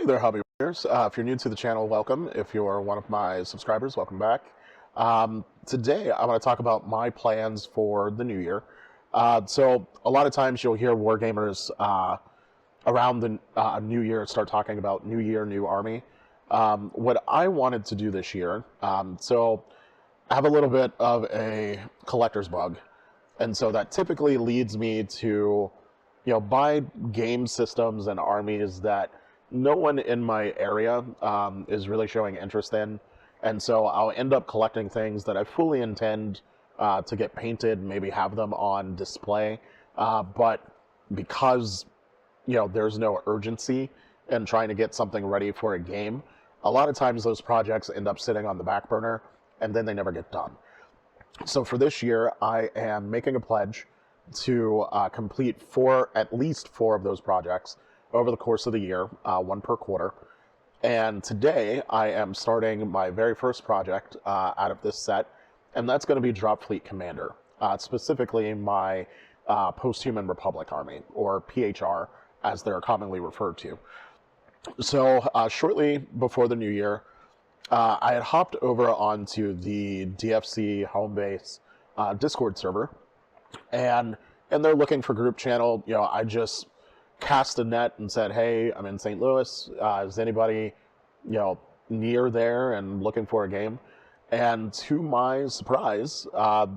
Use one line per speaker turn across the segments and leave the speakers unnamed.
Hey there, hobby warriors. If you're new to the channel, welcome. If you're one of my subscribers, welcome back. Today, I want to talk about my plans for the new year. So, a lot of times you'll hear wargamers around the new year start talking about new year, new army. What I wanted to do this year, so I have a little bit of a collector's bug, and so that typically leads me to, buy game systems and armies that no one in my area is really showing interest in, and so I'll end up collecting things that I fully intend to get painted, maybe have them on display, but because there's no urgency in trying to get something ready for a game, a lot of times those projects end up sitting on the back burner, and then they never get done. So for this year, I am making a pledge to complete at least four of those projects over the course of the year, one per quarter. And today, I am starting my very first project out of this set, and that's going to be Dropfleet Commander, specifically my Post-Human Republic Army, or PHR, as they're commonly referred to. So shortly before the new year, I had hopped over onto the DFC home base Discord server, and they're looking for group channel. I just cast a net and said, "Hey, I'm in St. Louis. Is anybody, near there and looking for a game?" And to my surprise,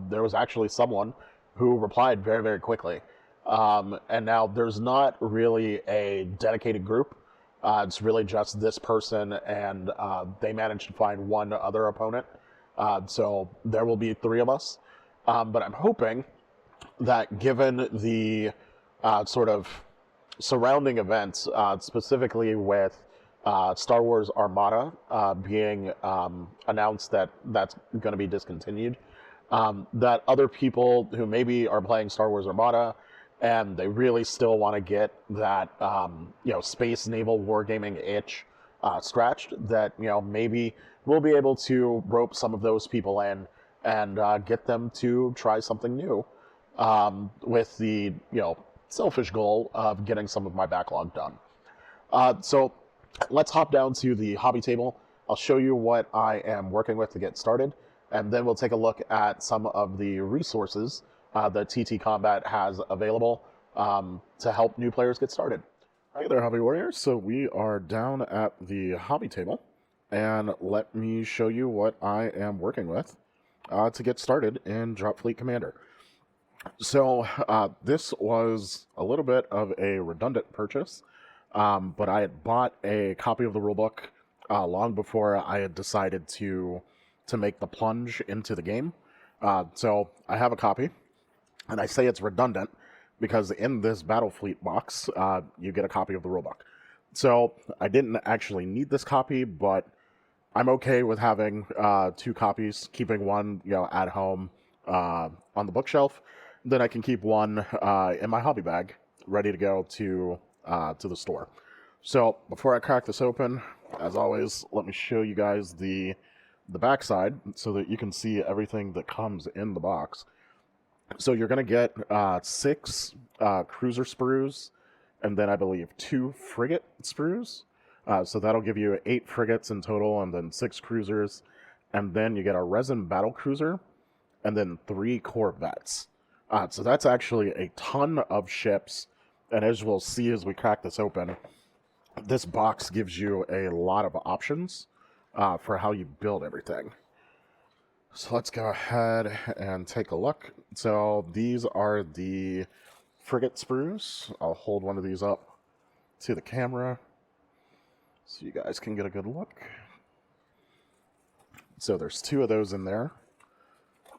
there was actually someone who replied very, very quickly. And now there's not really a dedicated group. It's really just this person, and they managed to find one other opponent. So there will be three of us. But I'm hoping that given the sort of surrounding events, specifically with Star Wars Armada being announced that that's going to be discontinued, that other people who maybe are playing Star Wars Armada and they really still want to get that space naval wargaming itch scratched, that maybe we'll be able to rope some of those people in and get them to try something new, with the selfish goal of getting some of my backlog done. So let's hop down to the hobby table. I'll show you what I am working with to get started, and then we'll take a look at some of the resources that TT Combat has available to help new players get started. Hey there, hobby warriors. So we are down at the hobby table, and let me show you what I am working with to get started in Dropfleet Commander. So this was a little bit of a redundant purchase, but I had bought a copy of the rulebook long before I had decided to make the plunge into the game. So I have a copy, and I say it's redundant because in this Battlefleet box, you get a copy of the rulebook. So I didn't actually need this copy, but I'm okay with having two copies, keeping one at home on the bookshelf. Then I can keep one in my hobby bag, ready to go to the store. So before I crack this open, as always, let me show you guys the backside so that you can see everything that comes in the box. So you're going to get 6 cruiser sprues, and then I believe 2 frigate sprues. So that'll give you 8 frigates in total, and then 6 cruisers. And then you get a resin battle cruiser, and then 3 corvettes. So that's actually a ton of ships, and as we'll see as we crack this open, this box gives you a lot of options for how you build everything. So let's go ahead and take a look. So these are the frigate sprues. I'll hold one of these up to the camera so you guys can get a good look. So there's 2 of those in there.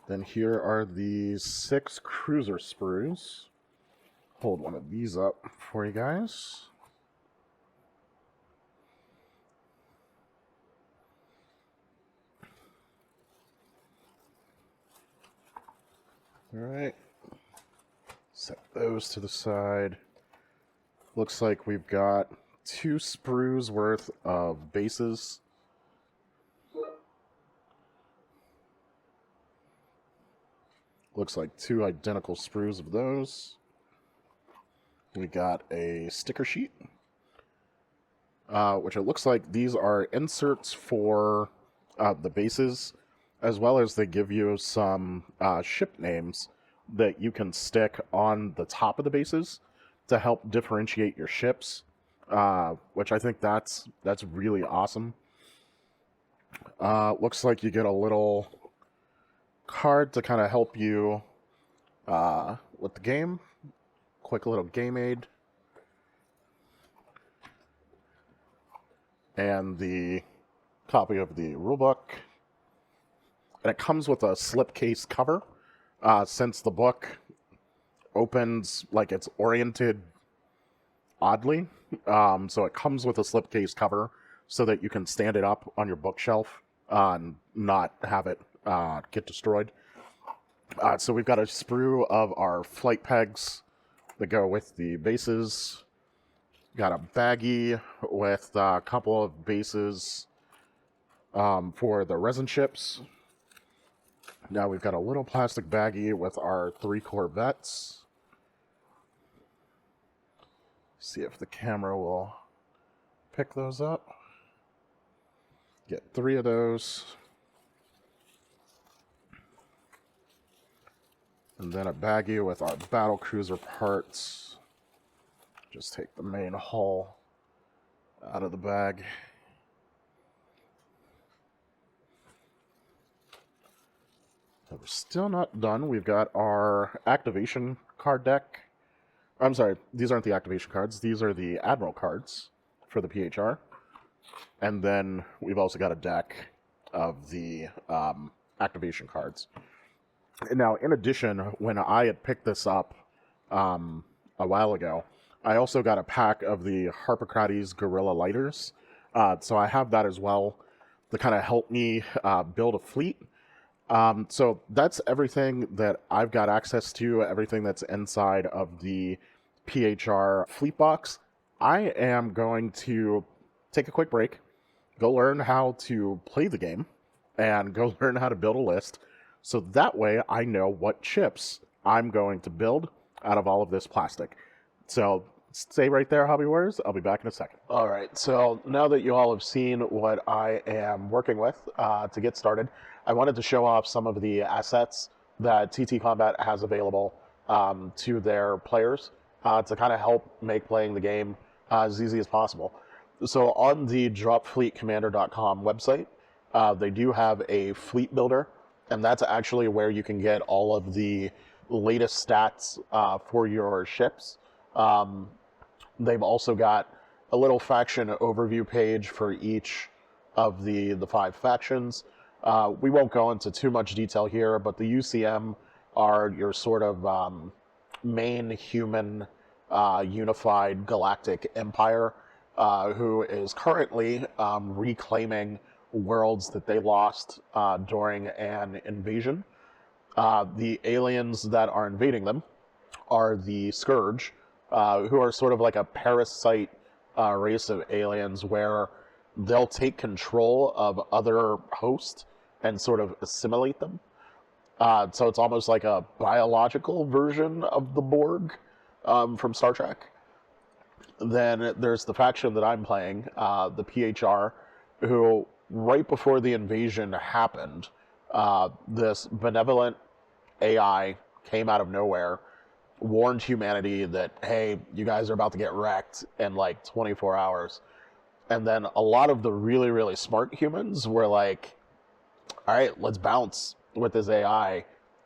Then here are the 6 cruiser sprues. Hold one of these up for you guys. Alright, set those to the side. Looks like we've got 2 sprues worth of bases. Looks like 2 identical sprues of those. We got a sticker sheet. which it looks like these are inserts for the bases, as well as they give you some ship names that you can stick on the top of the bases to help differentiate your ships, which I think that's really awesome. Looks like you get a little card to kind of help you with the game. Quick little game aid. And the copy of the rulebook. And it comes with a slipcase cover, since the book opens like it's oriented oddly. So it comes with a slipcase cover so that you can stand it up on your bookshelf and not have it get destroyed. So we've got a sprue of our flight pegs that go with the bases. Got a baggie with a couple of bases for the resin ships. Now we've got a little plastic baggie with our 3 Corvettes. See if the camera will pick those up. Get 3 of those. And then a baggie with our battle cruiser parts. Just take the main hull out of the bag. We're still not done. We've got our activation card deck. I'm sorry, these aren't the activation cards. These are the Admiral cards for the PHR. And then we've also got a deck of the activation cards. Now, in addition, when I had picked this up a while ago, I also got a pack of the Harpocrates Guerrilla Lighters. So I have that as well to kind of help me build a fleet. So that's everything that I've got access to, everything that's inside of the PHR fleet box. I am going to take a quick break, go learn how to play the game, and go learn how to build a list. So that way I know what ships I'm going to build out of all of this plastic. So stay right there, hobby warriors. I'll be back in a second. All right, so now that you all have seen what I am working with to get started, I wanted to show off some of the assets that TT Combat has available to their players to kind of help make playing the game as easy as possible. So on the dropfleetcommander.com website, they do have a fleet builder, and that's actually where you can get all of the latest stats for your ships. They've also got a little faction overview page for each of the 5 factions. We won't go into too much detail here, but the UCM are your sort of main human unified galactic empire, who is currently reclaiming worlds that they lost during an invasion. The aliens that are invading them are the Scourge, who are sort of like a parasite race of aliens where they'll take control of other hosts and sort of assimilate them. So it's almost like a biological version of the Borg from Star Trek. Then there's the faction that I'm playing, the PHR, who right before the invasion happened, this benevolent AI came out of nowhere, warned humanity that, hey, you guys are about to get wrecked in like 24 hours. And then a lot of the really, really smart humans were like, all right, let's bounce with this AI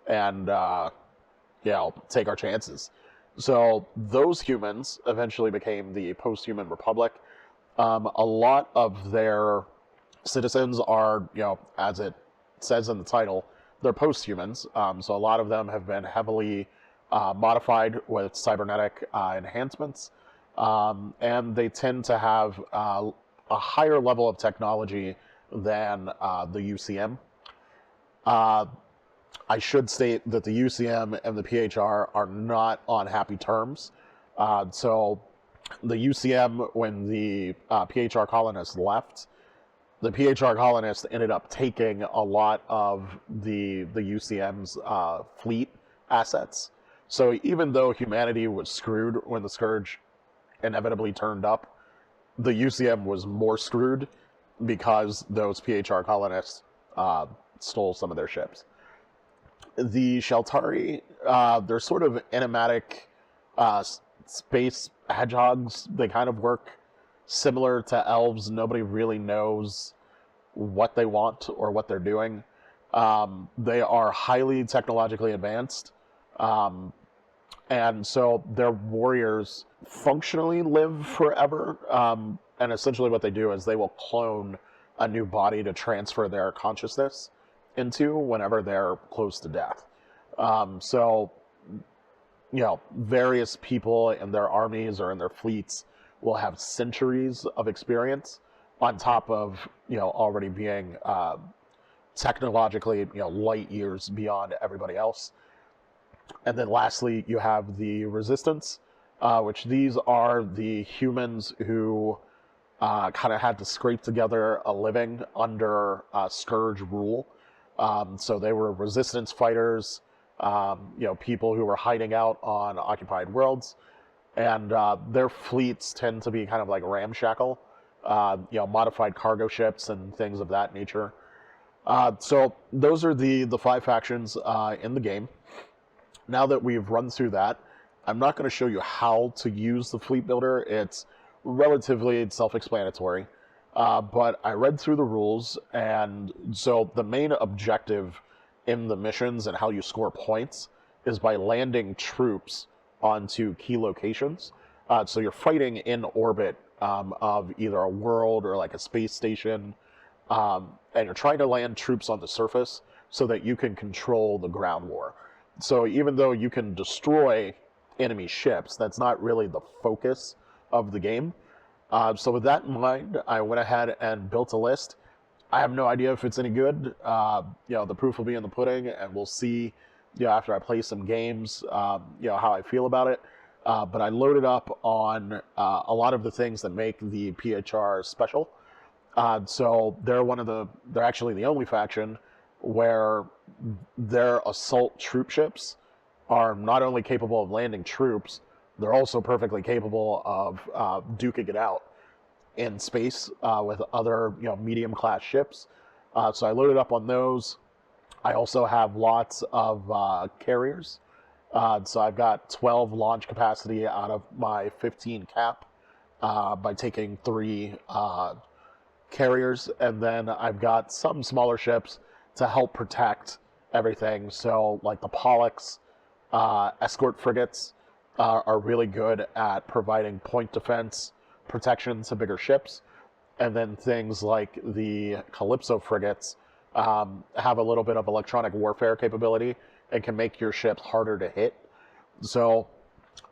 and, take our chances. So those humans eventually became the post-human republic. A lot of their citizens are, as it says in the title, they're post-humans. So a lot of them have been heavily modified with cybernetic enhancements. And they tend to have a higher level of technology than the UCM. I should state that the UCM and the PHR are not on happy terms. So the UCM, when the PHR colonists left, the PHR colonists ended up taking a lot of the UCM's fleet assets. So even though humanity was screwed when the Scourge inevitably turned up, the UCM was more screwed because those PHR colonists stole some of their ships. The Sheltari, they're sort of enigmatic space hedgehogs. They kind of work similar to elves. Nobody really knows what they want or what they're doing. They are highly technologically advanced. And so their warriors functionally live forever. And essentially what they do is they will clone a new body to transfer their consciousness into whenever they're close to death. So, various people in their armies or in their fleets will have centuries of experience on top of, already being technologically, light years beyond everybody else. And then lastly, you have the Resistance, which these are the humans who kind of had to scrape together a living under Scourge rule. So they were resistance fighters, people who were hiding out on occupied worlds. And their fleets tend to be kind of like ramshackle, modified cargo ships and things of that nature. So those are the 5 factions in the game. Now that we've run through that, I'm not going to show you how to use the fleet builder. It's relatively self-explanatory. But I read through the rules, and so the main objective in the missions and how you score points is by landing troops onto key locations. So you're fighting in orbit of either a world or like a space station, and you're trying to land troops on the surface so that you can control the ground war. So even though you can destroy enemy ships, that's not really the focus of the game. So with that in mind, I went ahead and built a list. I have no idea if it's any good. The proof will be in the pudding, and we'll see, after I play some games, how I feel about it. But I loaded up on a lot of the things that make the PHR special. So they're actually the only faction where their assault troop ships are not only capable of landing troops, they're also perfectly capable of duking it out in space with other medium class ships. So I loaded up on those. I also have lots of carriers. So I've got 12 launch capacity out of my 15 cap by taking 3 carriers, and then I've got some smaller ships to help protect everything. So like the Pollux escort frigates are really good at providing point defense protection to bigger ships. And then things like the Calypso frigates have a little bit of electronic warfare capability and can make your ships harder to hit. So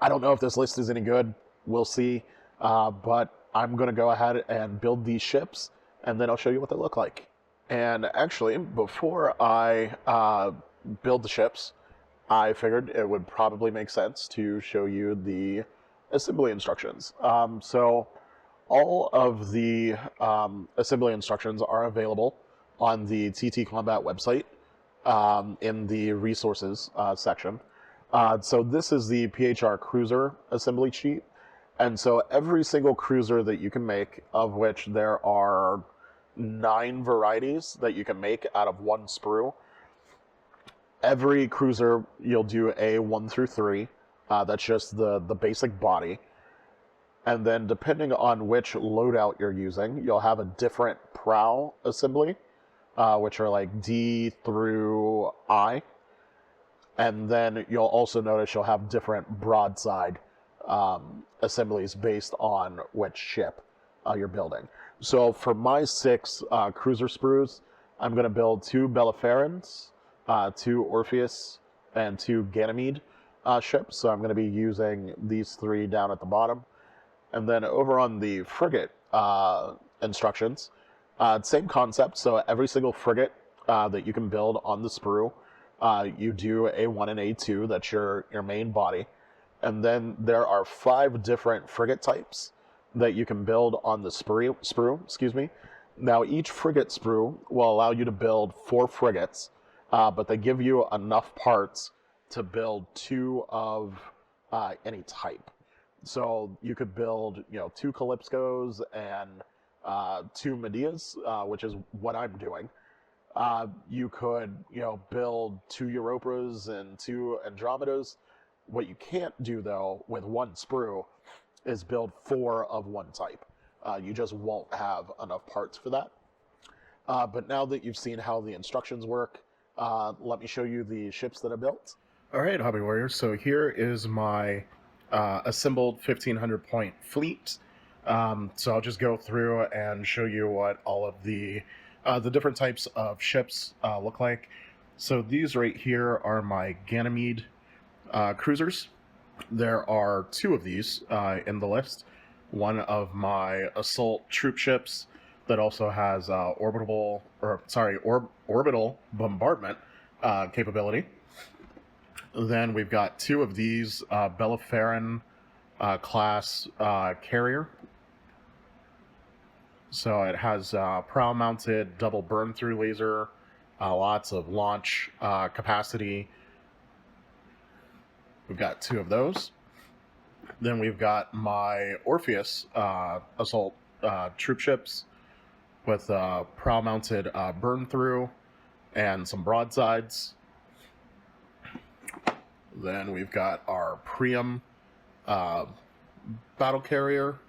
I don't know if this list is any good. We'll see. But I'm going to go ahead and build these ships, and then I'll show you what they look like. And actually, before I build the ships, I figured it would probably make sense to show you the assembly instructions. So all of the assembly instructions are available on the TT Combat website in the resources section. So this is the PHR cruiser assembly sheet. And so every single cruiser that you can make, of which there are 9 varieties that you can make out of 1 sprue, every cruiser you'll do a 1 through 3. That's just the basic body. And then depending on which loadout you're using, you'll have a different prow assembly, which are like D through I. And then you'll also notice you'll have different broadside assemblies based on which ship you're building. So for my 6 cruiser sprues, I'm going to build 2 Bellafarans, 2 Orpheus, and 2 Ganymede ships. So I'm going to be using these 3 down at the bottom. And then over on the frigate instructions, same concept. So every single frigate that you can build on the sprue, you do A1 and A2. That's your main body. And then there are 5 different frigate types that you can build on the sprue. Now each frigate sprue will allow you to build 4 frigates, but they give you enough parts to build 2 of any type. So you could build, 2 Calypsos and 2 Medeas, which is what I'm doing. You could, build 2 Europras and 2 Andromedas. What you can't do, though, with 1 sprue is build 4 of one type. You just won't have enough parts for that. But now that you've seen how the instructions work, let me show you the ships that I built. All right, Hobby Warriors, so here is my assembled 1500 point fleet. So I'll just go through and show you what all of the different types of ships look like. So these right here are my Ganymede cruisers. There are 2 of these in the list. One of my assault troop ships that also has orbital bombardment capability. Then we've got 2 of these Bellafarin class carrier. So it has prow-mounted double burn-through laser, lots of launch capacity. We've got 2 of those. Then we've got my Orpheus assault troop ships with prow-mounted burn-through and some broadsides. Then we've got our Priam battle carrier.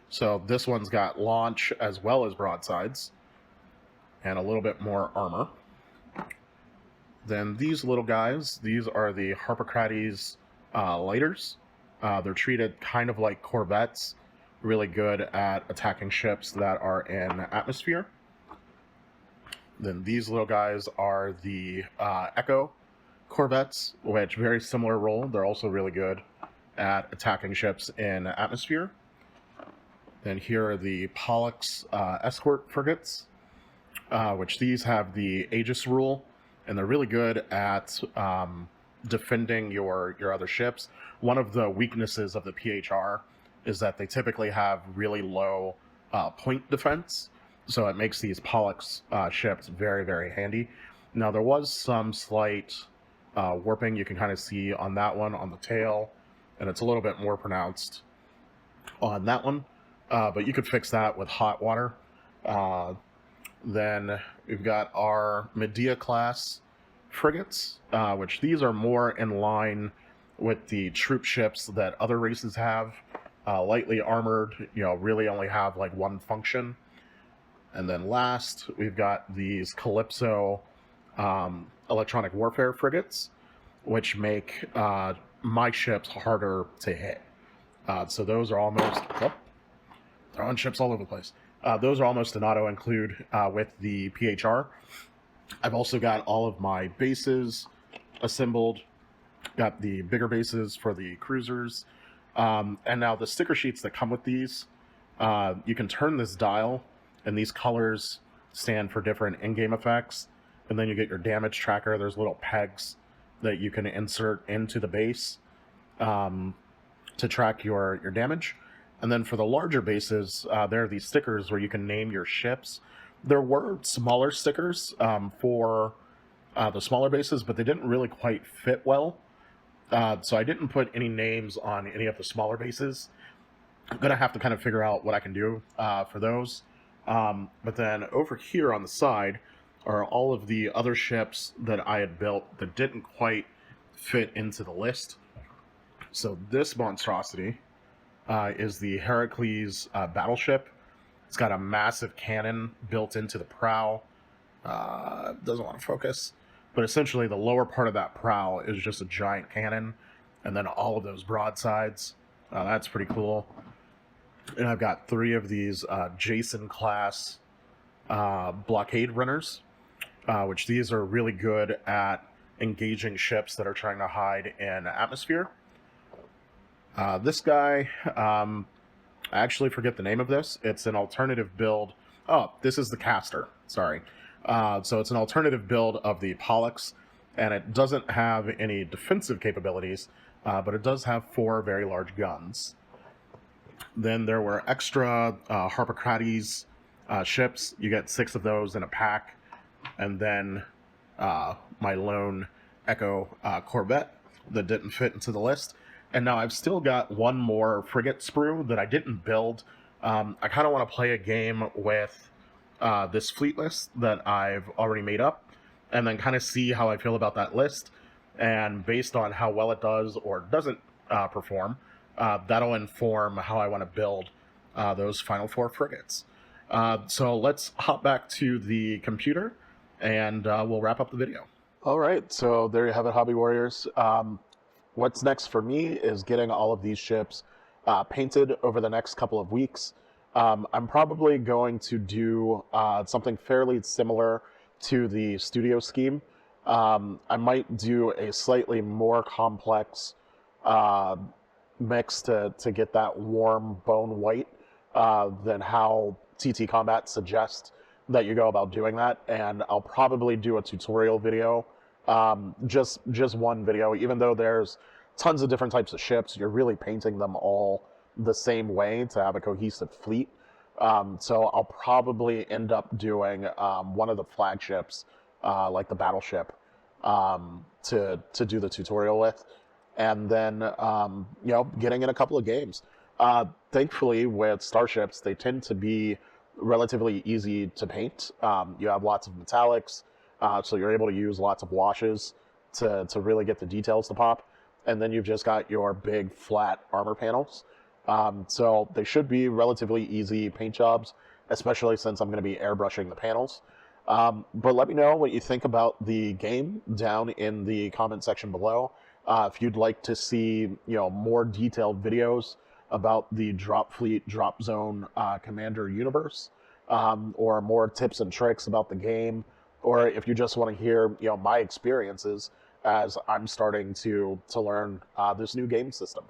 So this one's got launch as well as broadsides and a little bit more armor. Then these little guys, these are the Harpocrates lighters. They're treated kind of like corvettes, really good at attacking ships that are in atmosphere. Then these little guys are the Echo corvettes, which very similar role. They're also really good at attacking ships in atmosphere. Then here are the Pollux escort frigates, which these have the Aegis rule, and they're really good at defending your other ships. One of the weaknesses of the PHR is that they typically have really low point defense, so it makes these Pollux ships very, very handy. Now, there was some slight warping you can kind of see on that one on the tail, and it's a little bit more pronounced on that one, but you could fix that with hot water. Then we've got our Medea class frigates, which these are more in line with the troop ships that other races have. Lightly armored, really only have like one function. And then last, we've got these Calypso electronic warfare frigates, which make my ships harder to hit. So those are almost... Oh, throwing ships all over the place. Those are almost an auto-include with the PHR. I've also got all of my bases assembled. Got the bigger bases for the cruisers. And now the sticker sheets that come with these, you can turn this dial, and these colors stand for different in-game effects. And then you get your damage tracker. There's little pegs that you can insert into the base to track your damage. And then for the larger bases, there are these stickers where you can name your ships. There were smaller stickers for the smaller bases, but they didn't really quite fit well. So I didn't put any names on any of the smaller bases. I'm going to have to kind of figure out what I can do for those. But then over here on the side are all of the other ships that I had built that didn't quite fit into the list. So this monstrosity is the Heracles battleship. It's got a massive cannon built into the prow. Doesn't want to focus. But essentially the lower part of that prow is just a giant cannon. And then all of those broadsides. That's pretty cool. And I've got 3 of these Jason class blockade runners. Which these are really good at engaging ships that are trying to hide in atmosphere. This guy, I actually forget the name of this. It's an alternative build. Oh, this is the caster. Sorry. So it's an alternative build of the Pollux, and it doesn't have any defensive capabilities, but it does have 4 very large guns. Then there were extra Harpocrates ships. You get 6 of those in a pack. And then my lone Echo Corvette that didn't fit into the list. And now I've still got one more Frigate Sprue that I didn't build. I kind of want to play a game with this fleet list that I've already made up, and then kind of see how I feel about that list. And based on how well it does or doesn't perform, that'll inform how I want to build those final 4 frigates. So let's hop back to the computer, and we'll wrap up the video. All right, so there you have it, Hobby Warriors. What's next for me is getting all of these ships painted over the next couple of weeks. I'm probably going to do something fairly similar to the studio scheme. I might do a slightly more complex mix to get that warm bone white than how TT Combat suggests that you go about doing that. And I'll probably do a tutorial video, just one video, even though there's tons of different types of ships. You're really painting them all the same way to have a cohesive fleet. So I'll probably end up doing one of the flagships, like the battleship, to do the tutorial with, and then you know, getting in a couple of games. Thankfully, with starships, they tend to be relatively easy to paint. You have lots of metallics, so you're able to use lots of washes to really get the details to pop. And then you've just got your big flat armor panels. So they should be relatively easy paint jobs, especially since I'm going to be airbrushing the panels. But let me know what you think about the game down in the comment section below. If you'd like to see, you know, more detailed videos about the Dropfleet Drop Zone Commander universe, or more tips and tricks about the game, or if you just want to hear, you know, my experiences as I'm starting to learn this new game system.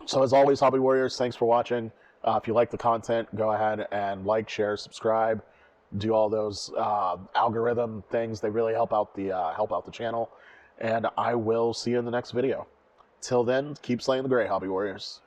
So as always, Hobby Warriors, thanks for watching. If you like the content, go ahead and like, share, subscribe, do all those algorithm things. They really help out the channel. And I will see you in the next video. Till then, keep slaying the gray, Hobby Warriors.